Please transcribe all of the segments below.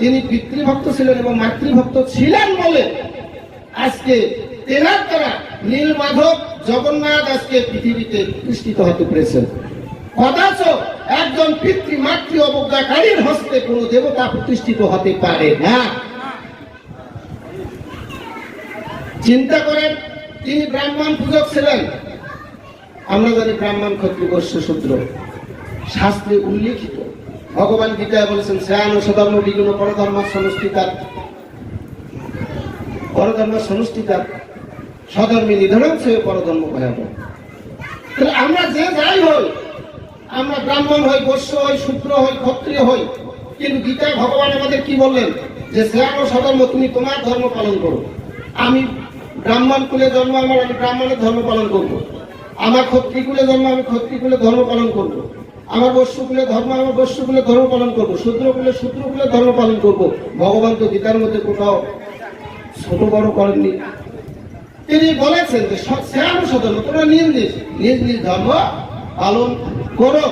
তিনি পিতৃভক্ত ছিলেন এবং মাতৃভক্ত ছিলেন বলে আজকে তেনার দ্বারা নীলমাধব জগন্নাথ আজকে পৃথিবীতে প্রতিষ্ঠিত হতে পেরেছেন। কদাচ একজন পিতৃ মাতৃ অবজ্ঞাকারীর হস্তে কোন দেবতা প্রতিষ্ঠিত হতে পারে না। চিন্তা করেন, তিনি ব্রাহ্মণ পূজক ছিলেন। আমরা জানি ব্রাহ্মণ ক্ষত্রিয় বৈশ্য শূদ্র শাস্ত্রে উল্লেখিত। ভগবান গীতায় বলেছেন শ্রেয়ান সধর্ম বিগুণ পরধর্ম সমষ্টিতার, পরধর্ম সমষ্টিতার সধর্মী নিধন সে পরধর্ম ভয়াবহ। তাহলে আমরা যে যাই হই, আমরা ব্রাহ্মণ হই, বৈশ্য হই, শূদ্র হই, ক্ষত্রিয় হই, কিন্তু গীতায় ভগবান আমাদের কি বললেন যে শ্রেয়ান সধর্ম, তুমি তোমার ধর্ম পালন করো। আমি ব্রাহ্মণ কুলে জন্ম, আমি ব্রাহ্মণের ধর্ম পালন করবো। আমার ক্ষত্রিকুলে জন্ম, আমি ক্ষত্রিকুলে ধর্ম পালন করব। আমার বৈশ্যকুলে ধর্ম, আমার বৈশ্যকুলে ধর্ম পালন করবো। শূদ্রকুলে শূদ্রকুলে ধর্ম পালন করব। ভগবান তো গীতার মধ্যে কোথাও ছোট বড় করেননি। তিনি বলেছেন যে শ্যাম সধর্ম, তোমরা নিজ নিজ নিজ নিজ ধর্ম পালন করো।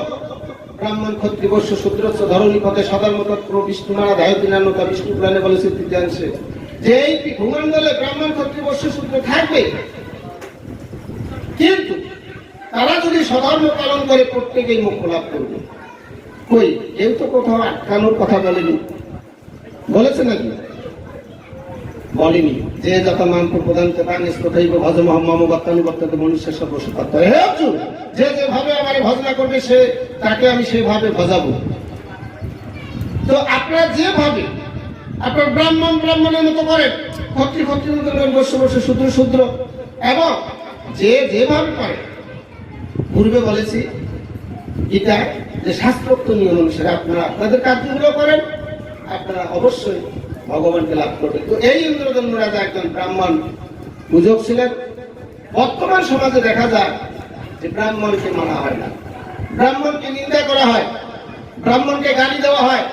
ব্রাহ্মণ ক্ষত্রিয় বৈশ্য শূদ্র ধরণী পথে সধর্ম তত্র বিষ্ণু মারা ধায়তিনান্যতা বিষ্ণু পুরাণে বলেছে তৃতীয়াংশে যে এই ভূমণ্ডলে ব্রাহ্মণ ক্ষত্রিয় বৈশ্য শূদ্র থাকবে, কিন্তু তারা যদি সধর্ম পালন করে প্রত্যেকেই মোক্ষ লাভ করবে। কই কেউ তো কোথাও আটকানোর কথা বলেনি, বলেছে নাকি? বলেনি। যে যত মান প্রদান ভজ মহামামবত্তানুবত্তাতে মনুষ্যের সর্বসুপাত্য। হে অর্জুন, যে যেভাবে আমার ভজনা করবে সে তাকে আমি সেভাবে ভজাবো। তো আপনারা যেভাবে আপনার ব্রাহ্মণ ব্রাহ্মণের মতো করেন, ক্ষত্রিয় ক্ষত্রিয় মতো করেন, বৈশ্য বৈশ্য শূদ্র শূদ্র, এবং যে যেভাবে পারে। পূর্বে বলেছি গীতা যে শাস্ত্রোক্ত নিয়ম অনুসারে আপনারা আপনাদের কার্যগুলো করেন, আপনারা অবশ্যই ভগবানকে লাভ করবেন। তো এই ইন্দ্রদম্ন রাজা একজন ব্রাহ্মণ পূজক ছিলেন। বর্তমান সমাজে দেখা যায় যে ব্রাহ্মণকে মানা হয় না, ব্রাহ্মণকে নিন্দা করা হয়, ব্রাহ্মণকে গালি দেওয়া হয়,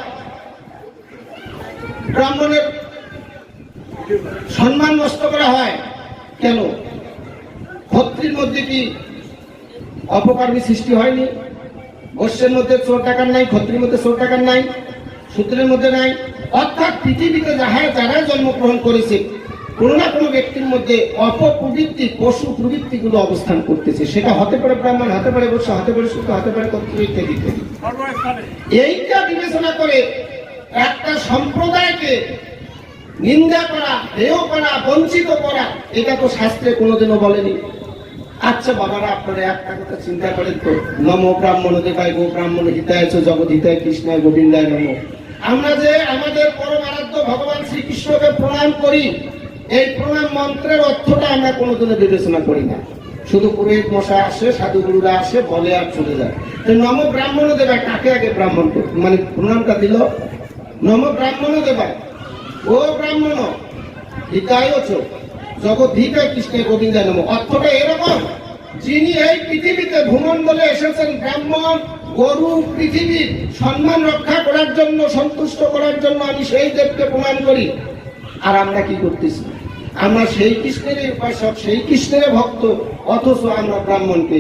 ব্রাহ্মণের সম্মান নষ্ট করা হয়। কেন? ক্ষত্রির মধ্যে কি অপকর্মী সৃষ্টি হয়নি? বৈশ্যের মধ্যে চোর টাকার নাই, ক্ষত্রির মধ্যে চোর টাকার নাই, শূদ্রের মধ্যে নাই। অর্থাৎ পৃথিবীতে যারা জন্মগ্রহণ করেছে কোন না কোনো ব্যক্তির মধ্যে অপপ্রবৃত্তি, পশু প্রবৃত্তি গুলো অবস্থান করতেছে। সেটা হতে পারে ব্রাহ্মণ, হতে পারে বৈশ্য, হতে পারে শূদ্র, হতে পারে ক্ষত্রিয় ইত্যাদি ইত্যাদি। এইটা বিবেচনা করে একটা সম্প্রদায়কে নিন্দা করা, হেয় করা, বঞ্চিত করা, এটা তো শাস্ত্রে কোনোদিনও বলেনি। আচ্ছা বাবারা, আপনারা একটা কথা চিন্তা করেন তো, নম ব্রাহ্মণ দেবায় গো ব্রাহ্মণ হিতায় চ জগৎ হিতায় কৃষ্ণায় গোবিন্দায় নম। আমরা যে আমাদের পরম আরাধ্য ভগবান শ্রীকৃষ্ণকে প্রণাম করি, এই প্রণাম মন্ত্রের অর্থটা আমরা কোনোদিনও বিবেচনা করি না। শুধু পুরোহিত মশাই আসে, সাধুগুরুরা আসে, বলে আর চলে যায়। তো নম ব্রাহ্মণ দেবায় কাকে আগে ব্রাহ্মণ মানে প্রণামটা দিল? নম ব্রাহ্মণ দেবায় ও ব্রাহ্মণ হিতায় চ জগৎ হিতায় কৃষ্ণের গোবিন্দায় নম। অর্থটা এরকম, যিনি এই পৃথিবীতে ভূমণ্ডলে এসেছেন ব্রাহ্মণ, গরু, পৃথিবীর সম্মান রক্ষা করার জন্য, সন্তুষ্ট করার জন্য আমি সেই দেবকে প্রণাম করি। আর আমরা কি করতেছি? আমরা সেই কৃষ্ণের উপাসক, সেই কৃষ্ণের ভক্ত, অথচ আমরা ব্রাহ্মণকে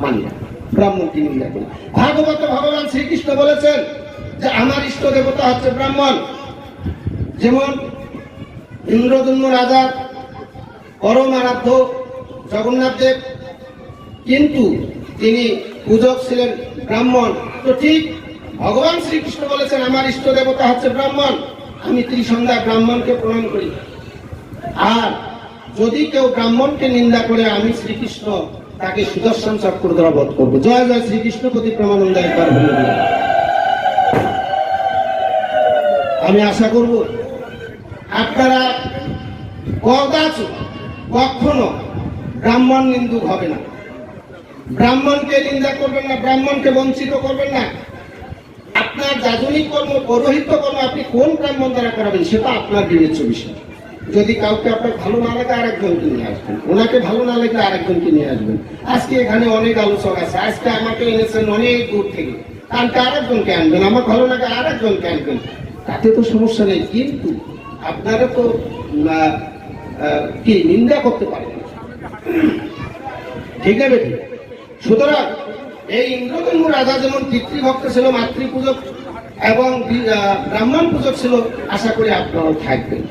মানি না, ব্রাহ্মণকে নিন্দা করি। ভাগবত ভগবান শ্রীকৃষ্ণ বলেছেন যে আমার ইষ্ট দেবতা হচ্ছে ব্রাহ্মণ। যেমন ইন্দ্রদম্ন রাজা পরম আরাধ্য জগন্নাথ দেব, কিন্তু তিনি পূজক ছিলেন ব্রাহ্মণ। তো ঠিক ভগবান শ্রীকৃষ্ণ বলেছেন আমার ইষ্ট দেবতা হচ্ছে ব্রাহ্মণ, আমি ত্রিসন্ধ্যা ব্রাহ্মণকে প্রণাম করি। আর যদি কেউ ব্রাহ্মণকে নিন্দা করে, আমি শ্রীকৃষ্ণ তাকে সুদর্শন চক্র দ্বারা বধ করবো। জয় জয় শ্রীকৃষ্ণ প্রতি প্রেমানন্দ। একবার বলে দিলাম। আমি আশা করব আপনারা কখনো ব্রাহ্মণ নিন্দুক হবে না, ব্রাহ্মণকে নিন্দা করবেন না, ব্রাহ্মণকে বঞ্চিত করবেন না। আপনার যাজনিক কর্ম, পৌরোহিত্য কর্ম আপনি কোন ব্রাহ্মণ দ্বারা করাবেন সেটা আপনার বিবেচ্য বিষয়। যদি কাউকে আপনার ভালো না লাগে আরেকজনকে নিয়ে আসবেন, ওনাকে ভালো না লাগলে আরেকজনকে নিয়ে আসবেন। আজকে এখানে অনেক আলোচক আছে, আজকে আমাকে এনেছেন অনেক দূর থেকে, কালকে আরেকজনকে আনবেন, আমার ভালো লাগে আরেকজনকে আনবেন, তাতে তো সমস্যা নেই। কিন্তু আপনারা তো কি নিন্দা করতে পারেন, ঠিক আছে? সুতরাং এই ইন্দ্রদম্ন রাজা যেমন পিতৃভক্ত ছিল, মাতৃপূজক এবং ব্রাহ্মণ পূজক ছিল, আশা করি আপনারাও থাকবেন।